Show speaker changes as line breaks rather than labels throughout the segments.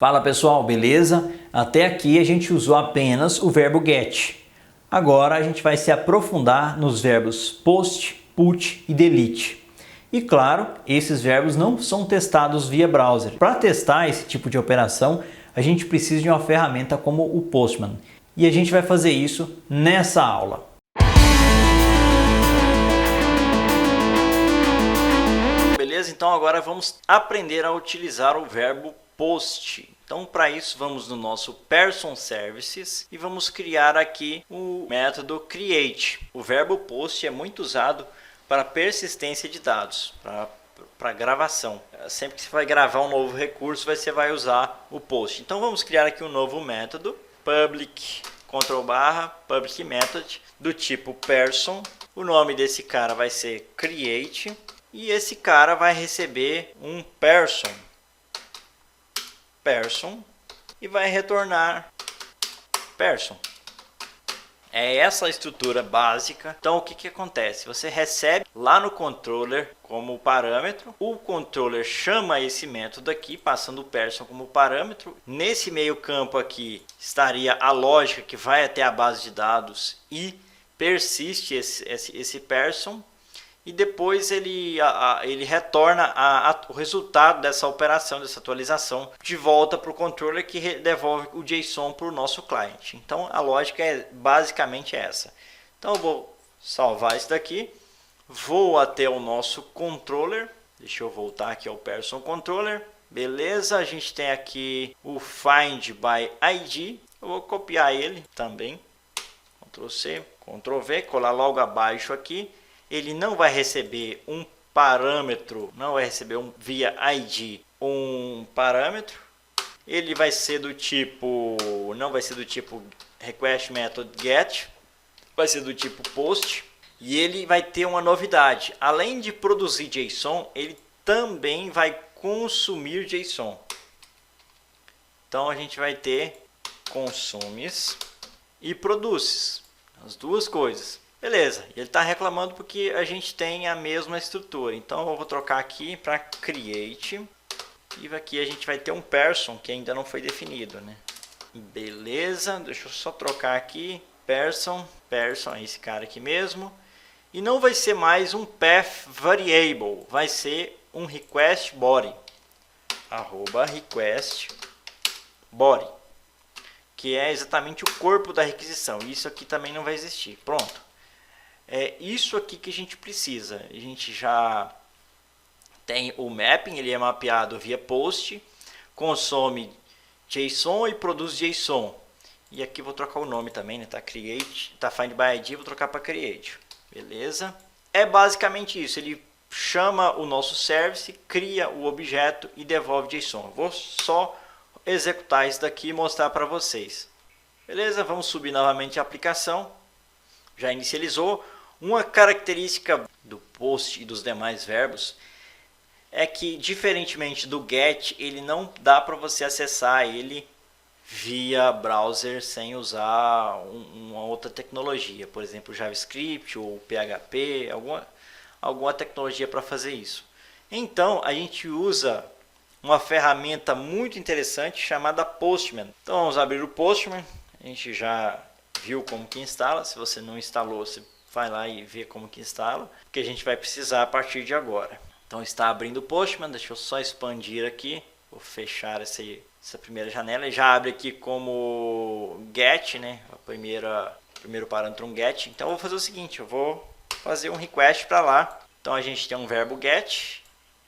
Fala pessoal, beleza? Até aqui a gente usou apenas o verbo get. Agora a gente vai se aprofundar nos verbos post, put e delete. E claro, esses verbos não são testados via browser. Para testar esse tipo de operação, a gente precisa de uma ferramenta como o Postman. E a gente vai fazer isso nessa aula. Beleza? Então agora vamos aprender a utilizar o verbo post. Então, para isso, vamos no nosso Person Services e vamos criar aqui o método create. O verbo post é muito usado para persistência de dados, para gravação. Sempre que você vai gravar um novo recurso, você vai usar o post. Então, vamos criar aqui um novo método, public, Ctrl+, public method, do tipo person. O nome desse cara vai ser create e esse cara vai receber um person e vai retornar person. É essa a estrutura básica. Então o que acontece? Você recebe lá no controller como parâmetro, o controller chama esse método aqui, passando o person como parâmetro. Nesse meio campo aqui estaria a lógica que vai até a base de dados e persiste esse person. E depois ele retorna o resultado dessa operação, dessa atualização, de volta para o controller que devolve o JSON para o nosso cliente. Então a lógica é basicamente essa. Então eu vou salvar isso daqui, vou até o nosso controller, deixa eu voltar aqui ao Person Controller, beleza, a gente tem aqui o Find by ID, eu vou copiar ele também, Ctrl C, Ctrl V, colar logo abaixo aqui. Ele não vai receber um parâmetro, não vai receber via ID um parâmetro. Ele vai ser do tipo, não vai ser do tipo request method get, vai ser do tipo post. E ele vai ter uma novidade, além de produzir JSON, ele também vai consumir JSON. Então a gente vai ter consumes e produces, as duas coisas. Beleza, ele está reclamando porque a gente tem a mesma estrutura. Então eu vou trocar aqui para create. E aqui a gente vai ter um person que ainda não foi definido, né? Beleza, deixa eu só trocar aqui. Person é esse cara aqui mesmo. E não vai ser mais um path variable, vai ser um request body. @request body. Que é exatamente o corpo da requisição. Isso aqui também não vai existir. Pronto. É isso aqui que a gente precisa. A gente já tem o mapping, ele é mapeado via post, consome JSON e produz JSON. E aqui vou trocar o nome também, né? Tá create, tá find by ID, vou trocar para create. Beleza? É basicamente isso. Ele chama o nosso service, cria o objeto e devolve JSON. Vou só executar isso daqui e mostrar para vocês. Beleza? Vamos subir novamente a aplicação. Já inicializou. Uma característica do post e dos demais verbos é que, diferentemente do get, ele não dá para você acessar ele via browser sem usar uma outra tecnologia, por exemplo, JavaScript ou PHP, alguma tecnologia para fazer isso. Então, a gente usa uma ferramenta muito interessante chamada Postman. Então, vamos abrir o Postman. A gente já viu como que instala. Se você não instalou, você vai lá e vê como que instala, porque a gente vai precisar a partir de agora. Então está abrindo o Postman, deixa eu só expandir aqui, vou fechar essa primeira janela e já abre aqui como get, né? Primeiro parâmetro um get. Então eu vou fazer o seguinte, eu vou fazer um request para lá. Então a gente tem um verbo get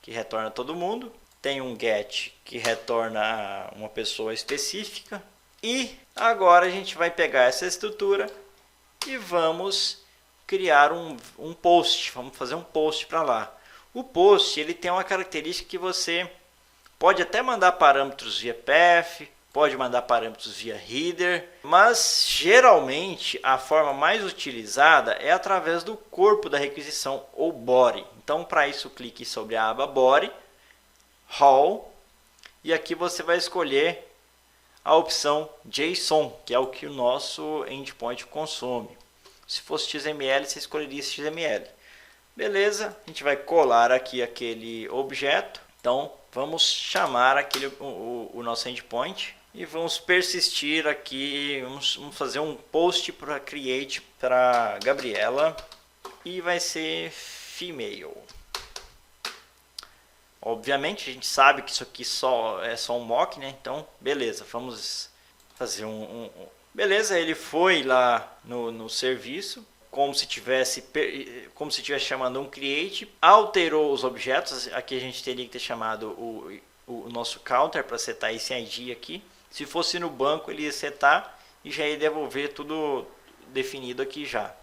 que retorna todo mundo, tem um get que retorna uma pessoa específica e agora a gente vai pegar essa estrutura e vamos criar um post, vamos fazer um post para lá. O post ele tem uma característica que você pode até mandar parâmetros via path, pode mandar parâmetros via header, mas geralmente a forma mais utilizada é através do corpo da requisição ou body. Então para isso clique sobre a aba body, all, e aqui você vai escolher a opção JSON, que é o que o nosso endpoint consome. Se fosse XML, você escolheria XML. Beleza, a gente vai colar aqui aquele objeto. Então vamos chamar aquele, o nosso endpoint e vamos persistir aqui, vamos fazer um post para create para Gabriela e vai ser female. Obviamente a gente sabe que isso aqui é só um mock, né? Então beleza, vamos fazer beleza, ele foi lá no serviço como se tivesse chamando um create, alterou os objetos. Aqui a gente teria que ter chamado o nosso counter para setar esse ID aqui. Se fosse no banco, ele ia setar e já ia devolver tudo definido aqui já.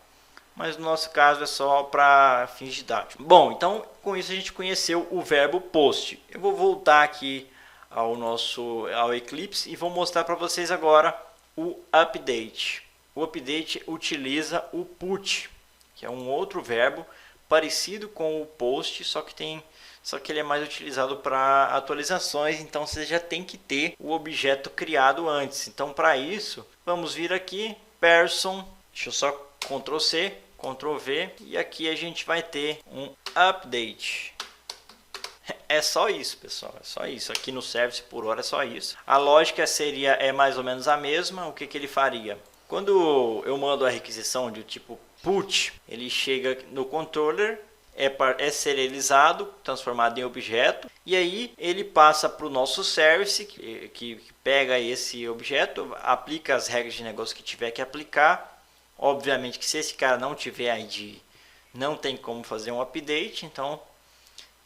Mas no nosso caso é só para fins didáticos. Bom, então com isso a gente conheceu o verbo post. Eu vou voltar aqui ao Eclipse e vou mostrar para vocês agora o update. O update utiliza o put, que é um outro verbo parecido com o post, só que ele é mais utilizado para atualizações. Então você já tem que ter o objeto criado antes. Então para isso, vamos vir aqui, person, deixa eu só Ctrl C, Ctrl V, e aqui a gente vai ter um update. É só isso, pessoal, é só isso. Aqui no service por hora é só isso. A lógica é mais ou menos a mesma. O que ele faria? Quando eu mando a requisição de tipo put, ele chega no controller, é serializado, transformado em objeto, e aí ele passa para o nosso service, que pega esse objeto, aplica as regras de negócio que tiver que aplicar. Obviamente que se esse cara não tiver ID, não tem como fazer um update. Então, o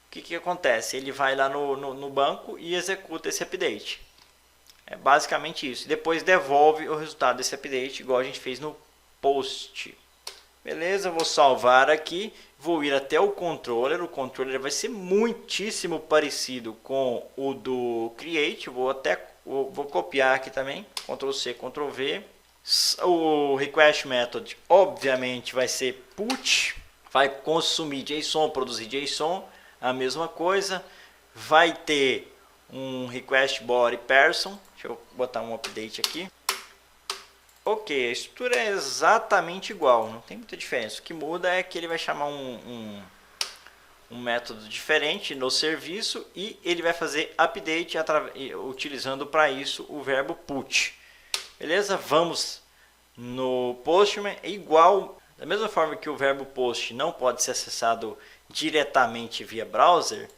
que acontece? Ele vai lá no banco e executa esse update. É basicamente isso. Depois devolve o resultado desse update, igual a gente fez no post. Beleza, vou salvar aqui. Vou ir até o controller. O controller vai ser muitíssimo parecido com o do create. Vou copiar aqui também. Ctrl C, Ctrl V. O request method obviamente vai ser put. Vai consumir JSON, produzir JSON. A mesma coisa. Vai ter um request body person. Deixa eu botar um update aqui. Ok, a estrutura é exatamente igual, não tem muita diferença. O que muda é que ele vai chamar um método diferente no serviço e ele vai fazer update utilizando para isso o verbo put. Beleza? Vamos no Postman. É igual, da mesma forma que o verbo post não pode ser acessado diretamente via browser,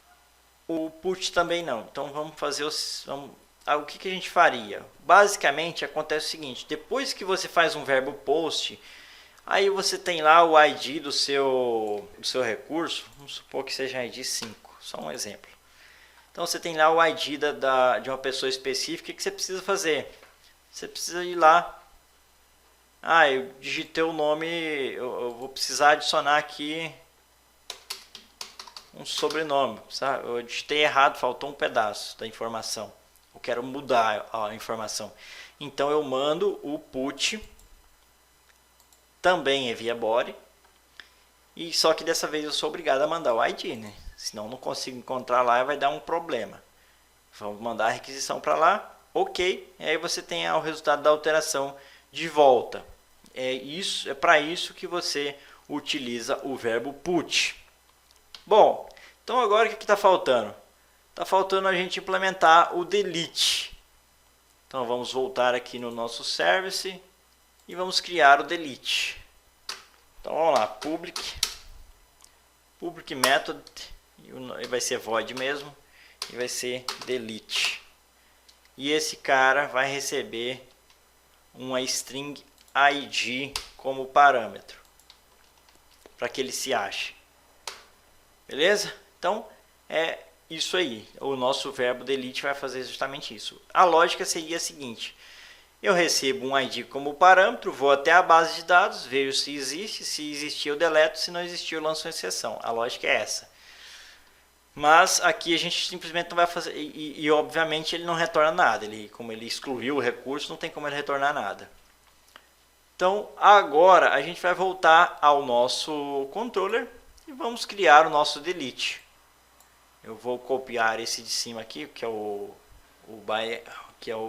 o put também não. Então vamos fazer o que a gente faria? Basicamente acontece o seguinte: depois que você faz um verbo post, aí você tem lá o ID do seu recurso. Vamos supor que seja ID 5, só um exemplo. Então você tem lá o ID de uma pessoa específica. O que você precisa fazer? Você precisa ir lá. Eu digitei o nome, eu vou precisar adicionar aqui um sobrenome. Eu digitei errado, faltou um pedaço da informação. Eu quero mudar a informação. Então eu mando o put, também é via body, e só que dessa vez eu sou obrigado a mandar o ID, né? Senão não consigo encontrar lá e vai dar um problema. Vamos mandar a requisição para lá, ok, e aí você tem o resultado da alteração de volta. É para isso que você utiliza o verbo put. Bom, então agora o que está faltando? Está faltando a gente implementar o delete. Então vamos voltar aqui no nosso service e vamos criar o delete. Então vamos lá, public method, e vai ser void mesmo, e vai ser delete. E esse cara vai receber uma string ID como parâmetro, para que ele se ache. Beleza? Então é isso aí, o nosso verbo delete vai fazer justamente isso. A lógica seria a seguinte: eu recebo um ID como parâmetro, vou até a base de dados, vejo se existe, se existir eu deleto, se não existir eu lanço uma exceção. A lógica é essa. Mas aqui a gente simplesmente não vai fazer, e obviamente ele não retorna nada, como ele excluiu o recurso, não tem como ele retornar nada. Então agora a gente vai voltar ao nosso controller e vamos criar o nosso delete. Eu vou copiar esse de cima aqui, que é o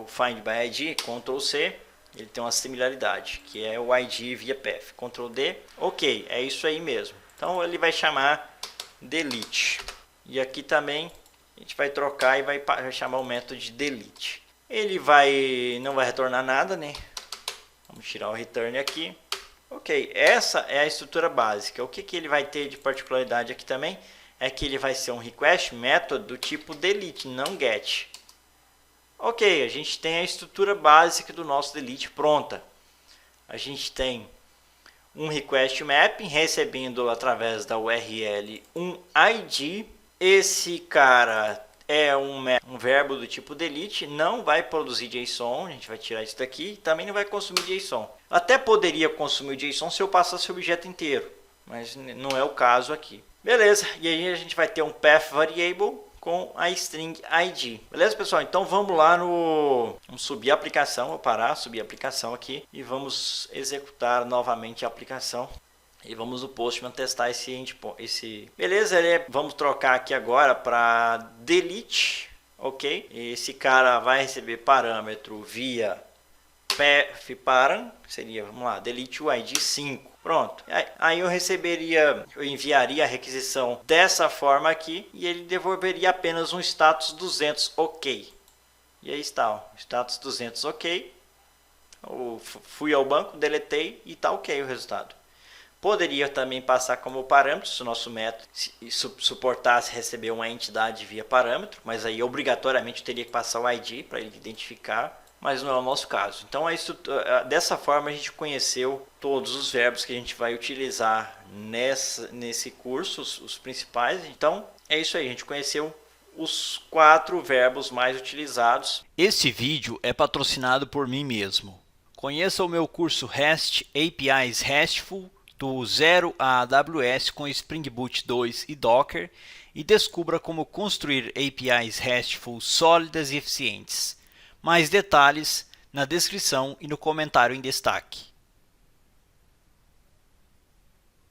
Find by ID, Ctrl C. Ele tem uma similaridade, que é o ID via path. Ctrl D, ok, é isso aí mesmo. Então ele vai chamar delete. E aqui também A gente vai trocar e vai chamar o método de delete. Ele não vai retornar nada, né? Vamos tirar o return aqui. Ok, essa é a estrutura básica. O que ele vai ter de particularidade aqui também é que ele vai ser um request method do tipo delete, não get. Ok, a gente tem a estrutura básica do nosso delete pronta. A gente tem um request mapping recebendo através da URL um ID. Esse cara é um verbo do tipo delete, não vai produzir JSON, a gente vai tirar isso daqui, também não vai consumir JSON. Até poderia consumir o JSON se eu passasse o objeto inteiro, mas não é o caso aqui. Beleza, e aí a gente vai ter um path variable com a string ID. Beleza, pessoal? Então vamos lá vamos subir a aplicação, vou parar, subir a aplicação aqui e vamos executar novamente a aplicação. E vamos no Postman testar esse. Beleza, vamos trocar aqui agora para delete, ok? Esse cara vai receber parâmetro via path_param, seria, vamos lá, delete o ID 5. Pronto. Aí eu enviaria a requisição dessa forma aqui e ele devolveria apenas um status 200 ok. E aí está, ó, status 200 ok. Eu fui ao banco, deletei e está ok o resultado. Poderia também passar como parâmetro, se o nosso método suportasse receber uma entidade via parâmetro, mas aí obrigatoriamente teria que passar o ID para ele identificar, mas não é o nosso caso. Então dessa forma a gente conheceu todos os verbos que a gente vai utilizar nesse curso, os principais. Então é isso aí, a gente conheceu os 4 verbos mais utilizados.
Este vídeo é patrocinado por mim mesmo. Conheça o meu curso REST APIs RESTful do zero a AWS com Spring Boot 2 e Docker e descubra como construir APIs RESTful sólidas e eficientes. Mais detalhes na descrição e no comentário em destaque.